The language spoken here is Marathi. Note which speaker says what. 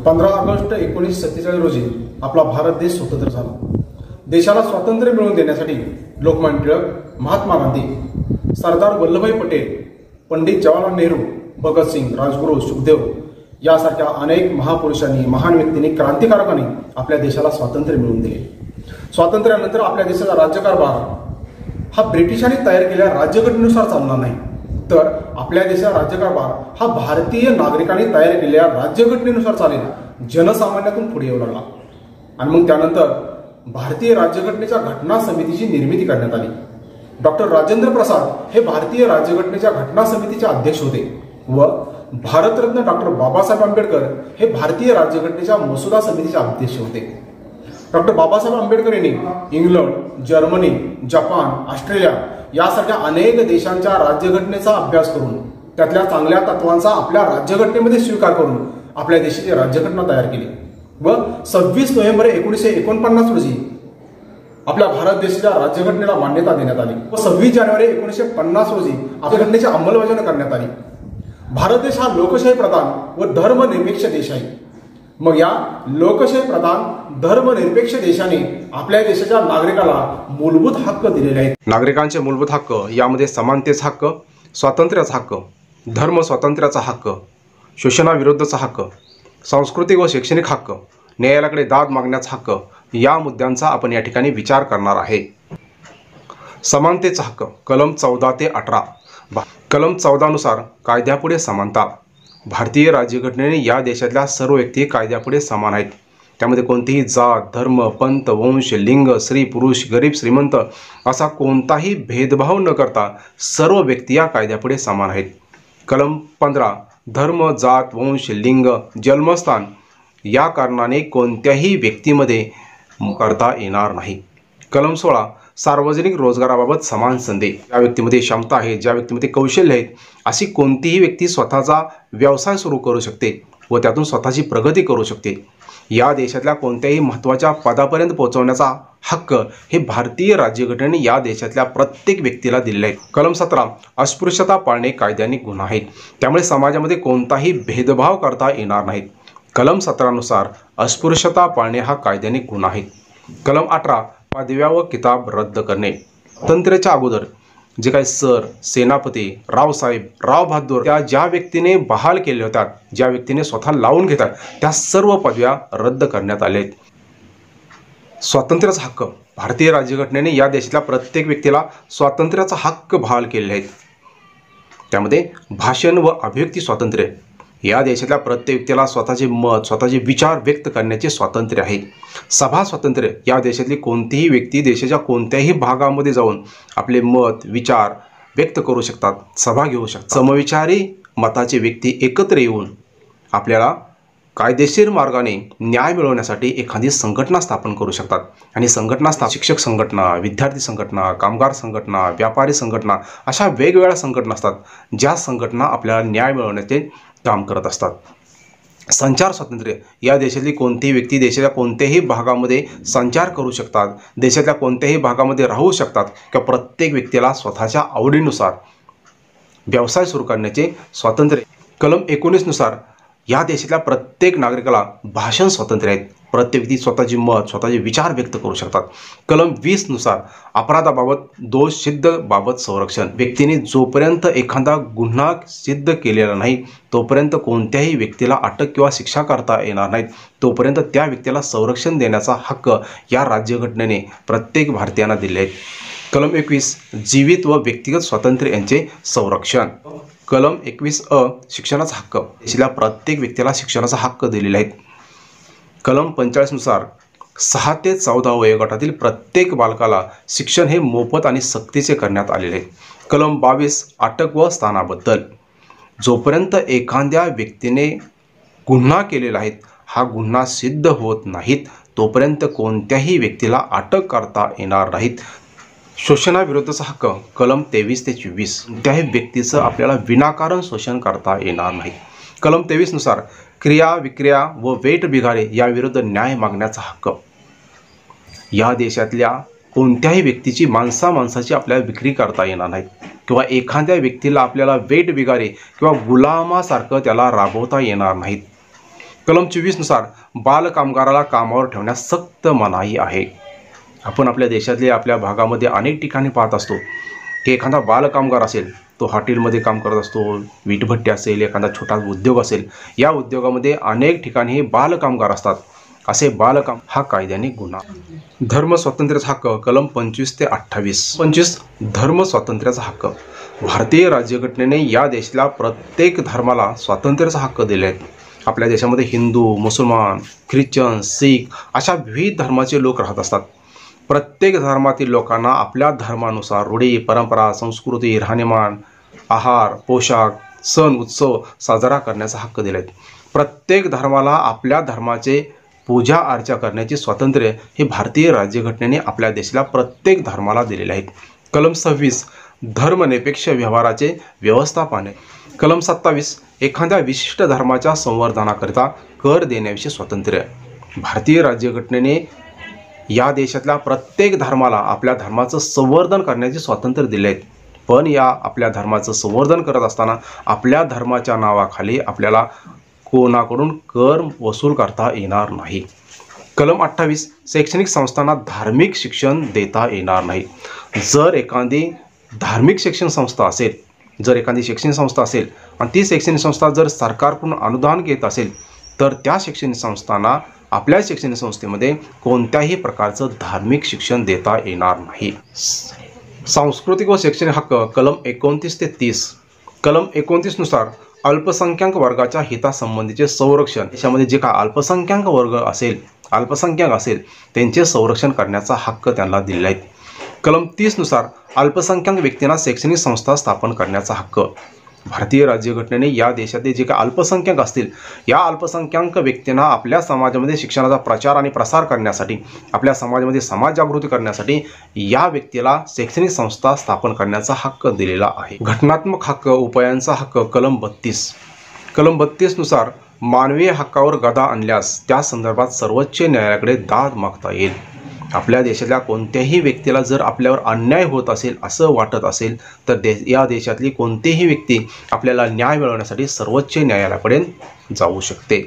Speaker 1: 15 ऑगस्ट 1947 रोजी आपला भारत देश स्वतंत्र झाला। देशाला स्वातंत्र्य मिळवून देण्यासाठी लोकमान्य टिळक, महात्मा गांधी, सरदार वल्लभभाई पटेल, पंडित जवाहरलाल नेहरू, भगतसिंग, राजगुरू, सुखदेव यासारख्या अनेक महापुरुषांनी, महान व्यक्तींनी, क्रांतिकारकांनी आपल्या देशाला स्वातंत्र्य मिळवून दिले। स्वातंत्र्यानंतर आपल्या देशाचा राज्यकारभार हा ब्रिटिशांनी तयार केलेल्या राज्यघटनेनुसार चालणार नाही, तर आपल्या देशाचा राज्यकारभार हा भारतीय नागरिकांनी तयार केलेल्या राज्यघटनेनुसार चालेल, जनसामान्यातून पुढे येऊ लागला। आणि मग त्यानंतर भारतीय राज्यघटनेच्या घटना समितीची निर्मिती करण्यात आली। डॉक्टर राजेंद्र प्रसाद हे भारतीय राज्यघटनेच्या घटना समितीचे अध्यक्ष होते व भारतरत्न डॉक्टर बाबासाहेब आंबेडकर हे भारतीय राज्यघटनेच्या मसुदा समितीचे अध्यक्ष होते। डॉक्टर बाबासाहेब आंबेडकर यांनी इंग्लंड, जर्मनी, जपान, ऑस्ट्रेलिया यासारख्या अनेक देशांच्या राज्यघटनेचा अभ्यास करून त्यातल्या चांगल्या तत्वांचा आपल्या राज्यघटनेमध्ये स्वीकार करून आपल्या देशाची राज्यघटना तयार केली व 26 नोव्हेंबर 1949 रोजी आपल्या भारत देशाच्या राज्यघटनेला मान्यता देण्यात आली व 26 जानेवारी 1950 रोजी राज्यघटनेची अंमलबजावणी करण्यात आली। भारत देश हा लोकशाही प्रधान व धर्मनिरपेक्ष देश आहे। मग या लोकशाही प्रधान धर्मनिरपेक्ष देशाने आपल्या देशाच्या नागरिकाला मूलभूत हक्क दिलेले आहेत।
Speaker 2: नागरिकांचे मूलभूत हक्क यामध्ये समानतेचा हक्क, स्वातंत्र्याचा हक्क, धर्म स्वातंत्र्याचा हक्क, शोषणाविरुद्धचा हक्क, सांस्कृतिक व शैक्षणिक हक्क, न्यायालयाकडे दाद मागण्याचा हक्क या मुद्द्यांचा आपण या ठिकाणी विचार करणार आहे। समानतेचा हक्क कलम 14 ते 18। कलम 14 नुसार कायद्यापुढे समानता। भारतीय राज्यघटनेने या देशातल्या सर्व व्यक्ती कायद्यापुढे समान आहेत। त्यामध्ये कोणतीही जात, धर्म, पंथ, वंश, लिंग, स्त्री, पुरुष, गरीब, श्रीमंत असा कोणताही भेदभाव न करता सर्व व्यक्ती या कायद्यापुढे समान आहेत। कलम 15 धर्म, जात, वंश, लिंग, जन्मस्थान या कारणाने कोणत्याही व्यक्तीमध्ये करता येणार नाही। कलम 16 सार्वजनिक रोजगाराबाबत समान संधी। ज्या व्यक्तीमध्ये क्षमता आहे, ज्या व्यक्तीमध्ये कौशल्य आहेत, अशी कोणतीही व्यक्ती स्वतःचा व्यवसाय सुरू करू शकते व त्यातून स्वतःची प्रगती करू शकते। या देशातल्या कोणत्याही महत्त्वाच्या पदापर्यंत पोहोचवण्याचा हक्क हे भारतीय राज्यघटनेने या देशातल्या प्रत्येक व्यक्तीला दिलेले आहे। कलम 17 अस्पृश्यता पाळणे कायद्याने गुन्हा आहे, त्यामुळे समाजामध्ये कोणताही भेदभाव करता येणार नाही। कलम 17 नुसार अस्पृश्यता पाळणे हा कायद्याने गुन्हा आहे। कलम 18 पदव्या व किताब रद्द करणे। स्वातंत्र्याच्या अगोदर जे काही सर, सेनापती, रावसाहेब, राव बहादूर त्या ज्या व्यक्तीने बहाल केले होत्या, ज्या व्यक्तीने स्वतः लावून घेतात, त्या सर्व पदव्या रद्द करण्यात आल्या आहेत। स्वातंत्र्याचा हक्क भारतीय राज्यघटनेने या देशातल्या प्रत्येक व्यक्तीला स्वातंत्र्याचा हक्क बहाल केलेले आहेत। त्यामध्ये भाषण व अभिव्यक्ती स्वातंत्र्य, या देशातल्या प्रत्येक व्यक्तीला स्वतःचे मत, स्वतःचे विचार व्यक्त करण्याचे स्वातंत्र्य आहे। सभा स्वातंत्र्य, या देशातली कोणतीही व्यक्ती देशाच्या कोणत्याही भागामध्ये जाऊन आपले मत, विचार व्यक्त करू शकतात, सभा घेऊ शकतात। समविचारी मताचे व्यक्ती एकत्र येऊन आपल्याला कायदेशीर मार्गाने न्याय मिळवण्यासाठी एखादी संघटना स्थापन करू शकतात आणि संघटना शिक्षक संघटना, विद्यार्थी संघटना, कामगार संघटना, व्यापारी संघटना अशा वेगवेगळ्या संघटना असतात, ज्या संघटना आपल्याला न्याय मिळवण्याचे काम करत असतात। संचार स्वातंत्र्य, या देशातली कोणतीही व्यक्ती देशाच्या कोणत्याही भागामध्ये संचार करू शकतात, देशाच्या कोणत्याही भागामध्ये राहू शकतात किंवा प्रत्येक व्यक्तीला स्वतःच्या आवडीनुसार व्यवसाय सुरू करण्याचे स्वातंत्र्य। कलम 19 नुसार या देशातल्या प्रत्येक नागरिकाला भाषण स्वातंत्र्य आहे, प्रत्येक व्यक्ती स्वतःचे मत, स्वतःचे विचार व्यक्त करू शकतात। कलम 20 नुसार अपराधाबाबत, दोष सिद्ध बाबत संरक्षण। व्यक्तीने जोपर्यंत एखादा गुन्हा सिद्ध केलेला नाही तोपर्यंत कोणत्याही व्यक्तीला अटक किंवा शिक्षा करता येणार नाही, तोपर्यंत त्या व्यक्तीला संरक्षण देण्याचा हक्क या राज्यघटनेने प्रत्येक भारतीयांना दिले आहे। कलम 21 जीवित व व्यक्तिगत स्वातंत्र्य यांचे संरक्षण। कलम 21 शिक्षणाचा हक्क, देशातल्या प्रत्येक व्यक्तीला शिक्षणाचा हक्क दिलेला आहे। कलम 45 नुसार 6 ते 14 वयोगटातील प्रत्येक बालकाला शिक्षण हे मोफत आणि सक्तीचे करण्यात आलेले आहे। कलम 22 अटक व स्थानाबद्दल, जोपर्यंत एखाद्या व्यक्तीने गुन्हा केलेला आहे, हा गुन्हा सिद्ध होत नाहीत तोपर्यंत कोणत्याही व्यक्तीला अटक करता येणार नाहीत। शोषणाविरुद्धचा हक्क कलम 23 ते 24, कोणत्याही व्यक्तीचं आपल्याला विनाकारण शोषण करता येणार नाही। कलम 23 नुसार क्रिया, विक्रिया व वेठ बिघारे याविरुद्ध न्याय मागण्याचा हक्क, या देशातल्या कोणत्याही व्यक्तीची माणसाची आपल्याला विक्री करता येणार नाही किंवा एखाद्या व्यक्तीला आपल्याला वेठ बिघारे किंवा गुलामासारखं त्याला राबवता येणार नाहीत। कलम 24 नुसार बाल कामगाराला कामावर ठेवण्यास सक्त मनाई आहे. आपण आपल्या देशातले आपल्या भागामध्ये अनेक ठिकाणी पाहत असतो की एखादा बाल कामगार असेल, तो हॉटेलमध्ये काम करत असतो, वीटभट्टी असेल, एखादा छोटा उद्योग असेल, या उद्योगामध्ये अनेक ठिकाणी बाल कामगार असतात. असे बालकाम हा कायद्याने गुन्हा. धर्म स्वातंत्र्याचा हक्क कलम 25 ते 28. 25 धर्म स्वातंत्र्याचा हक्क. भारतीय राज्यघटनेने या देशाला प्रत्येक धर्माला स्वातंत्र्याचा हक्क दिले आहेत. आपल्या देशामध्ये हिंदू, मुसलमान, ख्रिश्चन, शीख अशा विविध धर्माचे लोक राहत असतात. प्रत्येक धर्मातील लोकांना आपल्या धर्मानुसार रूढी, परंपरा, संस्कृती, राहणीमान, आहार, पोशाख, सण, उत्सव साजरा करण्याचा हक्क दिला आहे. प्रत्येक धर्माला आपल्या धर्माचे पूजा अर्चा करण्याचे स्वातंत्र्य हे भारतीय राज्यघटनेने आपल्या देशाला प्रत्येक धर्माला दिलेले आहे. कलम 26 धर्मनिरपेक्ष व्यवहाराचे व्यवस्थापन आहे. कलम 27 एखाद्या विशिष्ट धर्माच्या संवर्धनाकरिता कर देण्याविषयी स्वातंत्र्य. भारतीय राज्यघटनेने या देशातल्या प्रत्येक धर्माला आपल्या धर्माचं संवर्धन करण्याचे स्वातंत्र्य दिले आहेत. पण या आपल्या धर्माचं संवर्धन करत असताना आपल्या धर्माच्या नावाखाली आपल्याला कोणाकडून कर वसूल करता येणार नाही. कलम 28 शैक्षणिक संस्थांना धार्मिक शिक्षण देता येणार नाही. जर एखादी धार्मिक शिक्षण संस्था असेल, जर एखादी शैक्षणिक संस्था असेल आणि ती शैक्षणिक संस्था जर सरकारकडून अनुदान घेत असेल तर त्या शैक्षणिक संस्थांना आपल्या शैक्षणिक संस्थेमध्ये कोणत्याही प्रकारचं धार्मिक शिक्षण देता येणार नाही. सांस्कृतिक व शैक्षणिक हक्क कलम 29 ते 30. कलम 29 नुसार अल्पसंख्याक वर्गाच्या हितासंबंधीचे संरक्षण. याच्यामध्ये जे काय अल्पसंख्याक वर्ग असेल, अल्पसंख्याक असेल त्यांचे संरक्षण करण्याचा हक्क त्यांना दिलेला आहे. कलम 30 नुसार अल्पसंख्याक व्यक्तींना शैक्षणिक संस्था स्थापन करण्याचा हक्क. भारतीय राज्यघटनेने या देशातले जे काही अल्पसंख्याक असतील या अल्पसंख्याक व्यक्तींना आपल्या समाजामध्ये शिक्षणाचा प्रचार आणि प्रसार करण्यासाठी, आपल्या समाजामध्ये समाज जागृती करण्यासाठी या व्यक्तीला शैक्षणिक संस्था स्थापन करण्याचा हक्क दिलेला आहे. घटनात्मक हक्क उपायांचा हक्क कलम 32. कलम 32 नुसार मानवीय हक्कावर गदा आणल्यास त्या संदर्भात सर्वोच्च न्यायालयाकडे दाद मागता येईल. आपल्या देशातल्या कोणत्याही व्यक्तीला जर आपल्यावर अन्याय होत असेल असं वाटत असेल तर या देशातली कोणतीही व्यक्ती आपल्याला न्याय मिळवण्यासाठी सर्वोच्च न्यायालयाकडे जाऊ शकते.